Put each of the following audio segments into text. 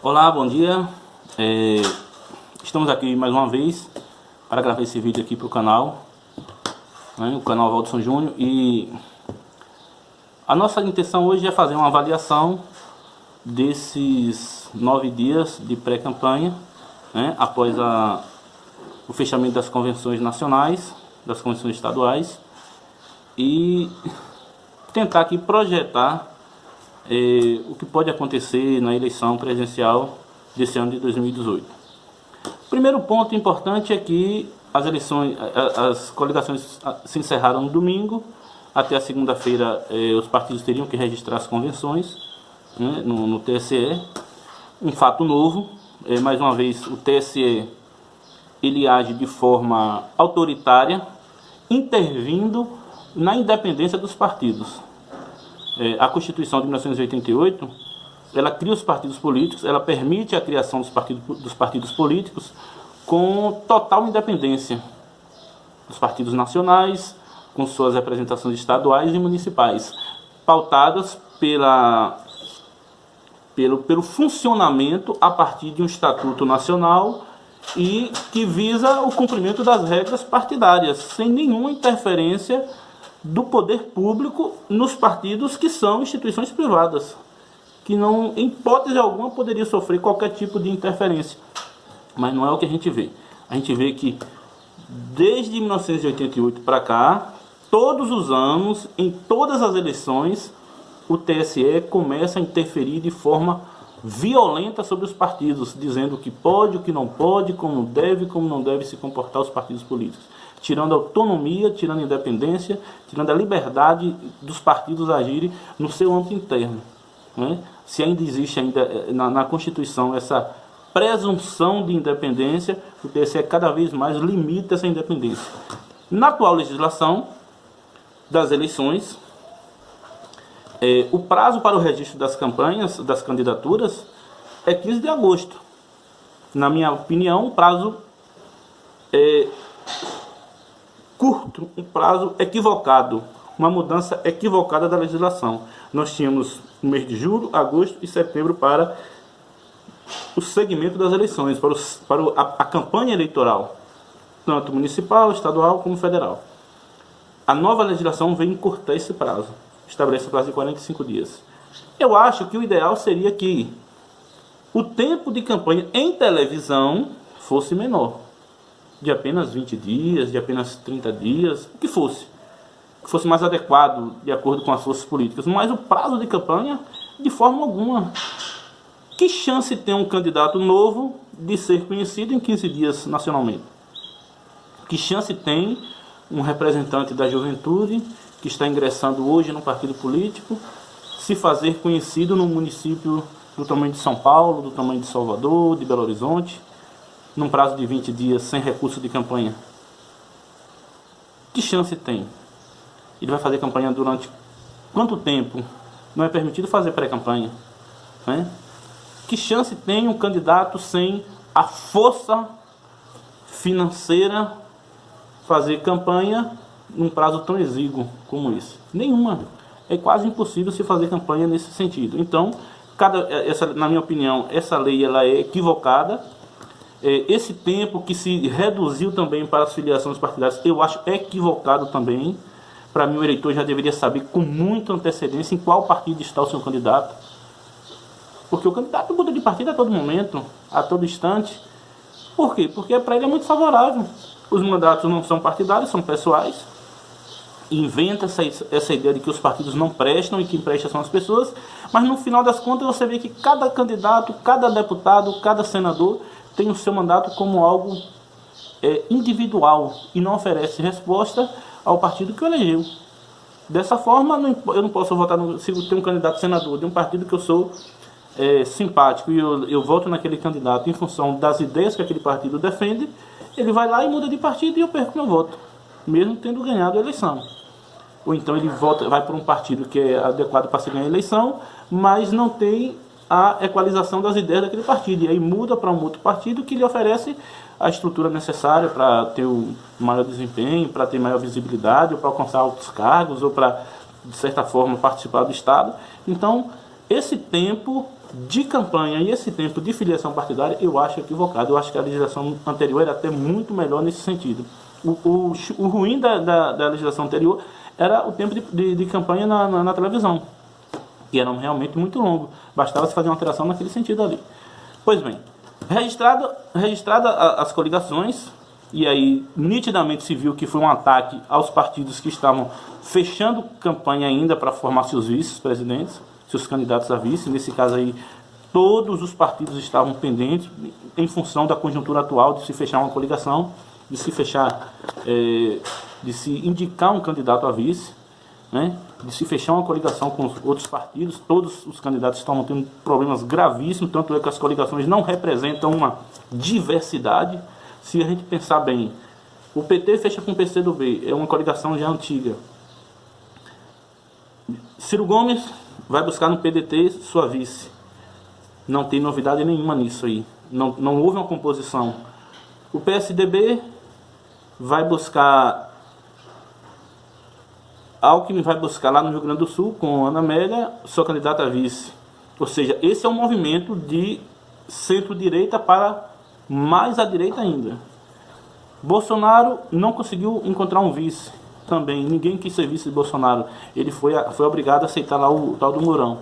Olá, bom dia. Estamos aqui mais uma vez para gravar esse vídeo aqui para o canal, né, o canal Valdson Júnior. E a nossa intenção hoje é fazer uma avaliação desses 9 dias de pré-campanha, né, após o fechamento das convenções nacionais, das convenções estaduais, e tentar aqui projetar o que pode acontecer na eleição presidencial desse ano de 2018. O primeiro ponto importante é que as coligações se encerraram no domingo. Até a segunda-feira os partidos teriam que registrar as convenções, né, no TSE. Um fato novo, mais uma vez o TSE ele age de forma autoritária, intervindo na independência dos partidos. A Constituição de 1988, ela cria os partidos políticos, ela permite a criação dos partidos políticos com total independência dos partidos nacionais, com suas representações estaduais e municipais, pautadas pelo funcionamento a partir de um estatuto nacional e que visa o cumprimento das regras partidárias, sem nenhuma interferência do poder público nos partidos que são instituições privadas, que não, em hipótese alguma, poderia sofrer qualquer tipo de interferência. Mas não é o que a gente vê. A gente vê que desde 1988 para cá, todos os anos, em todas as eleições, o TSE começa a interferir de forma violenta sobre os partidos, dizendo o que pode, o que não pode, como não deve se comportar os partidos políticos, tirando a autonomia, tirando a independência, tirando a liberdade dos partidos agirem no seu âmbito interno, né? Se ainda existe na Constituição essa presunção de independência, o TSE cada vez mais limita essa independência. Na atual legislação das eleições, o prazo para o registro das campanhas, das candidaturas, é 15 de agosto. Na minha opinião, um prazo curto, um prazo equivocado, uma mudança equivocada da legislação. Nós tínhamos o mês de julho, agosto e setembro para o segmento das eleições, para a campanha eleitoral, tanto municipal, estadual como federal. A nova legislação vem encurtar esse prazo, estabelece um prazo de 45 dias. Eu acho que o ideal seria que o tempo de campanha em televisão fosse menor, de apenas 20 dias, de apenas 30 dias, o que fosse mais adequado de acordo com as forças políticas. Mas o prazo de campanha, de forma alguma. Que chance tem um candidato novo de ser conhecido em 15 dias nacionalmente? Que chance tem um representante da juventude que está ingressando hoje no partido político se fazer conhecido no município do tamanho de São Paulo, do tamanho de Salvador, de Belo Horizonte, num prazo de 20 dias sem recurso de campanha? Que chance tem? Ele vai fazer campanha durante quanto tempo? Não é permitido fazer pré-campanha, né? Que chance tem um candidato sem a força financeira fazer campanha num prazo tão exíguo como esse? Nenhuma. É quase impossível se fazer campanha nesse sentido. Então, na minha opinião, essa lei ela é equivocada. Esse tempo que se reduziu também para as filiações partidárias, eu acho equivocado também. Para mim, o eleitor já deveria saber com muita antecedência em qual partido está o seu candidato. Porque o candidato muda de partido a todo momento, a todo instante. Por quê? Porque para ele é muito favorável. Os mandatos não são partidários, são pessoais. Inventa essa ideia de que os partidos não prestam e que prestam são as pessoas. Mas no final das contas você vê que cada candidato, cada deputado, cada senador tem o seu mandato como algo individual e não oferece resposta ao partido que o elegeu. Dessa forma, eu não posso votar se eu tenho um candidato senador de um partido que eu sou simpático e eu voto naquele candidato em função das ideias que aquele partido defende. Ele vai lá e muda de partido e eu perco meu voto, mesmo tendo ganhado a eleição. Ou então ele vai para um partido que é adequado para se ganhar a eleição, mas não tem a equalização das ideias daquele partido, e aí muda para um outro partido que lhe oferece a estrutura necessária para ter um maior desempenho, para ter maior visibilidade, ou para alcançar altos cargos, ou para, de certa forma, participar do Estado. Então, esse tempo de campanha e esse tempo de filiação partidária, eu acho equivocado. Eu acho que a legislação anterior era até muito melhor nesse sentido. O ruim da legislação anterior era o tempo de campanha na televisão, que era realmente muito longo. Bastava se fazer uma alteração naquele sentido ali. Pois bem, registrada as coligações, e aí nitidamente se viu que foi um ataque aos partidos que estavam fechando campanha ainda para formar seus vice-presidentes, seus candidatos a vice. Nesse caso aí, todos os partidos estavam pendentes em função da conjuntura atual de se fechar uma coligação, de se fechar, de se indicar um candidato a vice, né? De se fechar uma coligação com os outros partidos. Todos os candidatos estão tendo problemas gravíssimos, tanto é que as coligações não representam uma diversidade. Se a gente pensar bem, o PT fecha com o PCdoB, é uma coligação já antiga. Ciro Gomes vai buscar no PDT sua vice. Não tem novidade nenhuma nisso aí. Não houve uma composição. O PSDB vai buscar... Alckmin vai buscar lá no Rio Grande do Sul, com Ana Amélia, sua candidata a vice. Ou seja, esse é um movimento de centro-direita para mais à direita ainda. Bolsonaro não conseguiu encontrar um vice também. Ninguém quis ser vice de Bolsonaro. Ele foi obrigado a aceitar lá o tal do Mourão.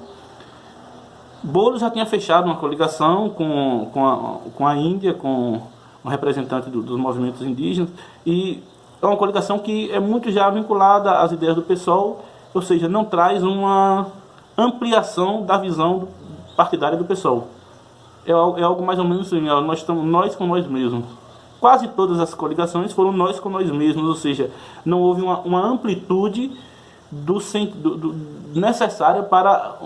Bolo já tinha fechado uma coligação com a Índia, com um representante dos movimentos indígenas, e é uma coligação que é muito já vinculada às ideias do PSOL, ou seja, não traz uma ampliação da visão partidária do PSOL. É algo mais ou menos assim, nós estamos nós com nós mesmos. Quase todas as coligações foram nós com nós mesmos, ou seja, não houve uma amplitude necessária para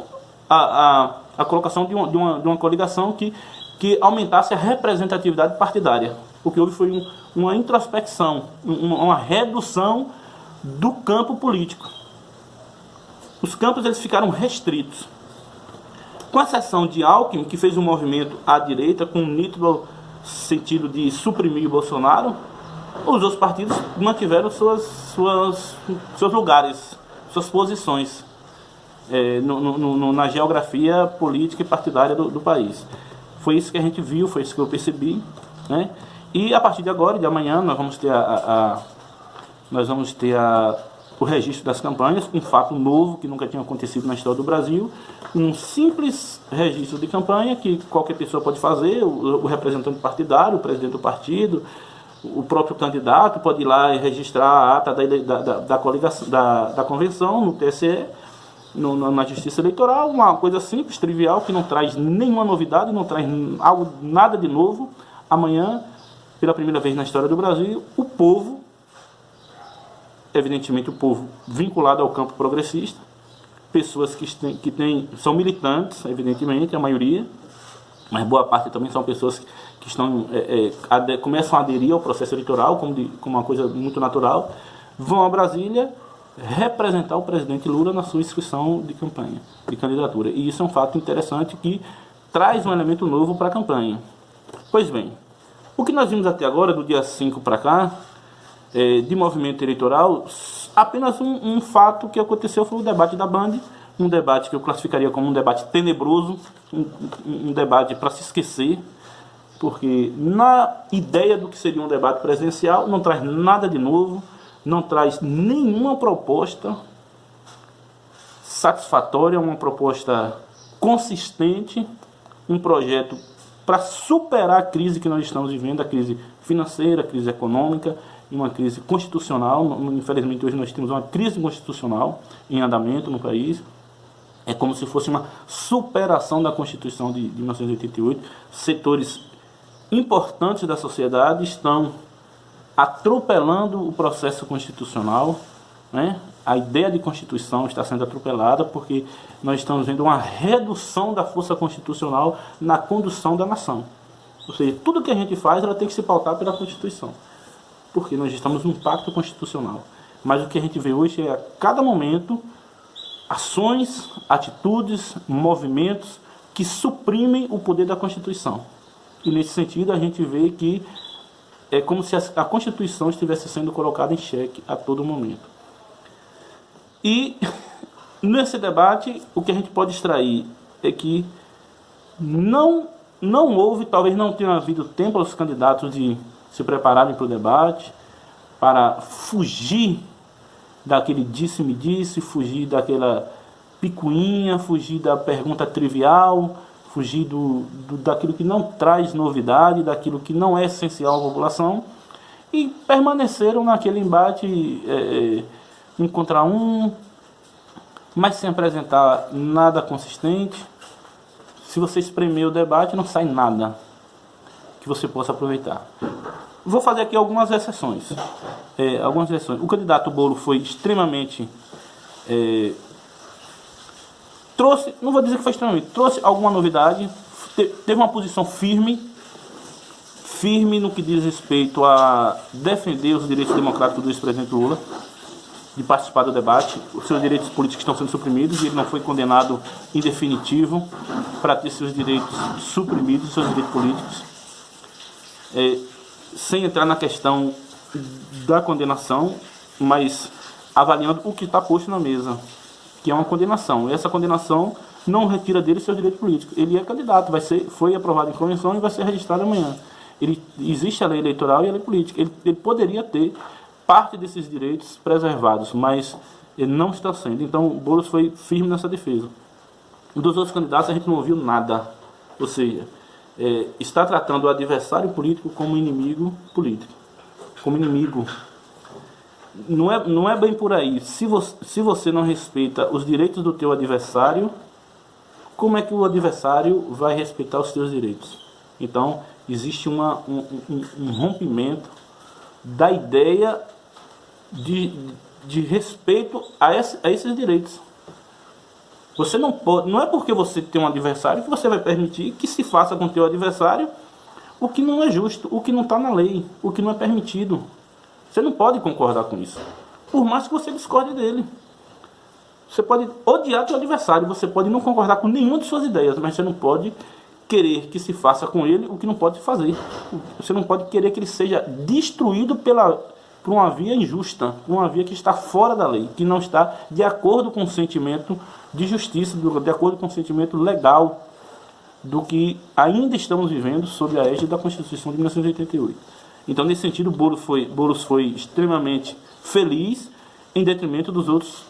a colocação de uma coligação que aumentasse a representatividade partidária. O que houve foi uma introspecção, uma redução do campo político. Os campos eles ficaram restritos. Com exceção de Alckmin, que fez um movimento à direita com um nítido sentido de suprimir Bolsonaro, os outros partidos mantiveram seus lugares, suas posições na geografia política e partidária do país. Foi isso que a gente viu, foi isso que eu percebi, né? E a partir de agora, de amanhã, nós vamos ter o registro das campanhas, um fato novo que nunca tinha acontecido na história do Brasil, um simples registro de campanha que qualquer pessoa pode fazer, o representante partidário, o presidente do partido, o próprio candidato pode ir lá e registrar a ata da coligação, da convenção no TSE, na Justiça Eleitoral, uma coisa simples, trivial, que não traz nenhuma novidade, não traz nada de novo. Amanhã, pela primeira vez na história do Brasil, o povo, evidentemente o povo vinculado ao campo progressista, pessoas que são militantes, evidentemente, a maioria, mas boa parte também são pessoas que começam a aderir ao processo eleitoral como uma coisa muito natural, vão a Brasília representar o presidente Lula na sua inscrição de campanha, de candidatura. E isso é um fato interessante que traz um elemento novo para a campanha. Pois bem, o que nós vimos até agora, do dia 5 para cá, de movimento eleitoral, apenas um fato que aconteceu foi o debate da Band, um debate que eu classificaria como um debate tenebroso, um debate para se esquecer, porque na ideia do que seria um debate presidencial não traz nada de novo, não traz nenhuma proposta satisfatória, uma proposta consistente, um projeto para superar a crise que nós estamos vivendo, a crise financeira, a crise econômica, uma crise constitucional. Infelizmente hoje nós temos uma crise constitucional em andamento no país. É como se fosse uma superação da Constituição de 1988. Setores importantes da sociedade estão atropelando o processo constitucional, né? A ideia de Constituição está sendo atropelada porque nós estamos vendo uma redução da força constitucional na condução da nação. Ou seja, tudo que a gente faz ela tem que se pautar pela Constituição, porque nós estamos num pacto constitucional. Mas o que a gente vê hoje é, a cada momento, ações, atitudes, movimentos que suprimem o poder da Constituição. E nesse sentido a gente vê que é como se a Constituição estivesse sendo colocada em xeque a todo momento. E nesse debate o que a gente pode extrair é que Não houve, talvez não tenha havido tempo aos candidatos de se prepararem para o debate, para fugir daquele disse-me-disse, fugir daquela picuinha, fugir da pergunta trivial, fugir daquilo que não traz novidade, daquilo que não é essencial à população, e permaneceram naquele embate um contra um, mas sem apresentar nada consistente. Se você espremer o debate, não sai nada que você possa aproveitar. Vou fazer aqui algumas exceções. O candidato Bolo foi extremamente... trouxe, não vou dizer que foi extremamente, trouxe alguma novidade, teve uma posição firme no que diz respeito a defender os direitos democráticos do ex-presidente Lula, de participar do debate. Os seus direitos políticos estão sendo suprimidos e ele não foi condenado em definitivo para ter seus direitos suprimidos, seus direitos políticos. Sem entrar na questão da condenação, mas avaliando o que está posto na mesa, que é uma condenação. Essa condenação não retira dele seus direitos políticos. Ele é candidato, foi aprovado em convenção e vai ser registrado amanhã. Existe a lei eleitoral e a lei política. Ele poderia ter parte desses direitos preservados, mas ele não está sendo. Então, o Boulos foi firme nessa defesa. Dos outros candidatos, a gente não ouviu nada. Ou seja, está tratando o adversário político como inimigo político. Como inimigo. Não é bem por aí. Se você não respeita os direitos do teu adversário, como é que o adversário vai respeitar os teus direitos? Então, existe um rompimento da ideia de respeito a esses direitos. Você não pode, não é porque você tem um adversário que você vai permitir que se faça com o teu adversário o que não é justo, o que não está na lei, o que não é permitido. Você não pode concordar com isso, por mais que você discorde dele. Você pode odiar seu adversário, você pode não concordar com nenhuma de suas ideias, mas você não pode querer que se faça com ele o que não pode fazer. Você não pode querer que ele seja destruído por uma via injusta, por uma via que está fora da lei, que não está de acordo com o sentimento de justiça, de acordo com o sentimento legal do que ainda estamos vivendo sob a égide da Constituição de 1988. Então, nesse sentido, Boulos foi extremamente feliz, em detrimento dos outros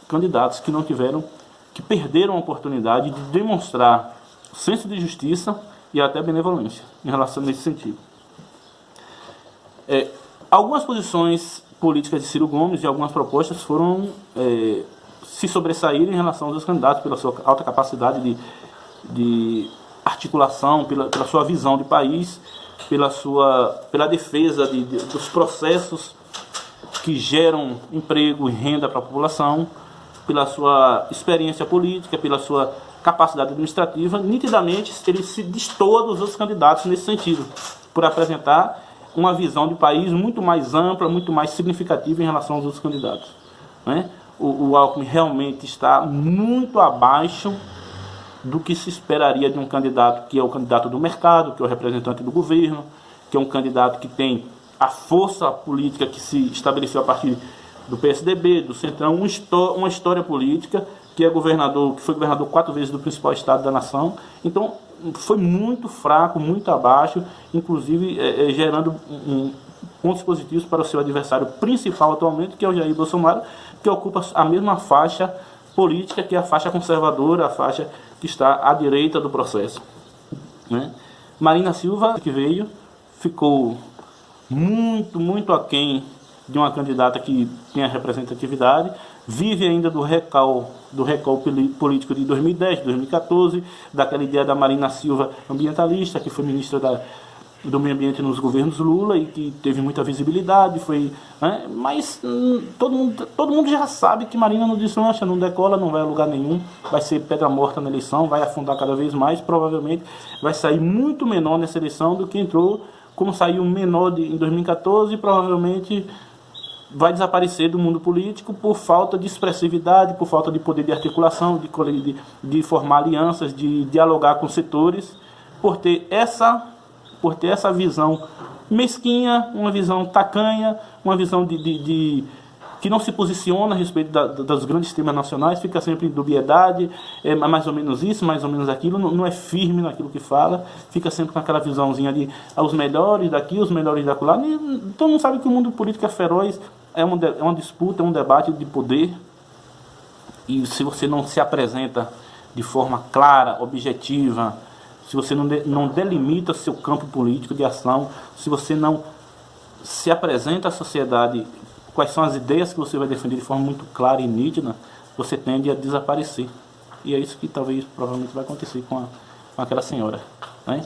candidatos que perderam a oportunidade de demonstrar senso de justiça e até benevolência em relação nesse sentido. Algumas posições políticas de Ciro Gomes e algumas propostas foram se sobressair em relação aos candidatos pela sua alta capacidade de articulação, pela sua visão de país, pela defesa dos processos que geram emprego e renda para a população, pela sua experiência política, pela sua capacidade administrativa. Nitidamente ele se destoa dos outros candidatos nesse sentido, por apresentar uma visão de país muito mais ampla, muito mais significativa em relação aos outros candidatos, né? O Alckmin realmente está muito abaixo do que se esperaria de um candidato que é o candidato do mercado, que é o representante do governo, que é um candidato que tem a força política que se estabeleceu a partir do PSDB, do Centrão, uma história política, que foi governador 4 vezes do principal estado da nação. Então, foi muito fraco, muito abaixo, inclusive gerando pontos positivos para o seu adversário principal atualmente, que é o Jair Bolsonaro, que ocupa a mesma faixa política, que é a faixa conservadora, a faixa que está à direita do processo, né? Marina Silva, que veio, ficou muito aquém de uma candidata que tenha representatividade, vive ainda do recall político de 2010, 2014, daquela ideia da Marina Silva ambientalista, que foi ministra do meio ambiente nos governos Lula e que teve muita visibilidade, né? Mas todo mundo já sabe que Marina não deslancha, não decola, não vai a lugar nenhum, vai ser pedra morta na eleição, vai afundar cada vez mais, provavelmente vai sair muito menor nessa eleição do que entrou, como saiu menor em 2014, e provavelmente vai desaparecer do mundo político por falta de expressividade, por falta de poder de articulação, de formar alianças, de dialogar com setores, por ter essa visão mesquinha, uma visão tacanha, uma visão que não se posiciona a respeito dos grandes temas nacionais, fica sempre em dubiedade, é mais ou menos isso, mais ou menos aquilo, não é firme naquilo que fala, fica sempre com aquela visãozinha de os melhores daqui, os melhores daquela. Então não sabe que o mundo político é feroz, é uma disputa, é um debate de poder, e se você não se apresenta de forma clara, objetiva, se você não delimita seu campo político de ação, se você não se apresenta à sociedade quais são as ideias que você vai defender de forma muito clara e nítida, você tende a desaparecer. E é isso que talvez, provavelmente, vai acontecer com aquela senhora, né?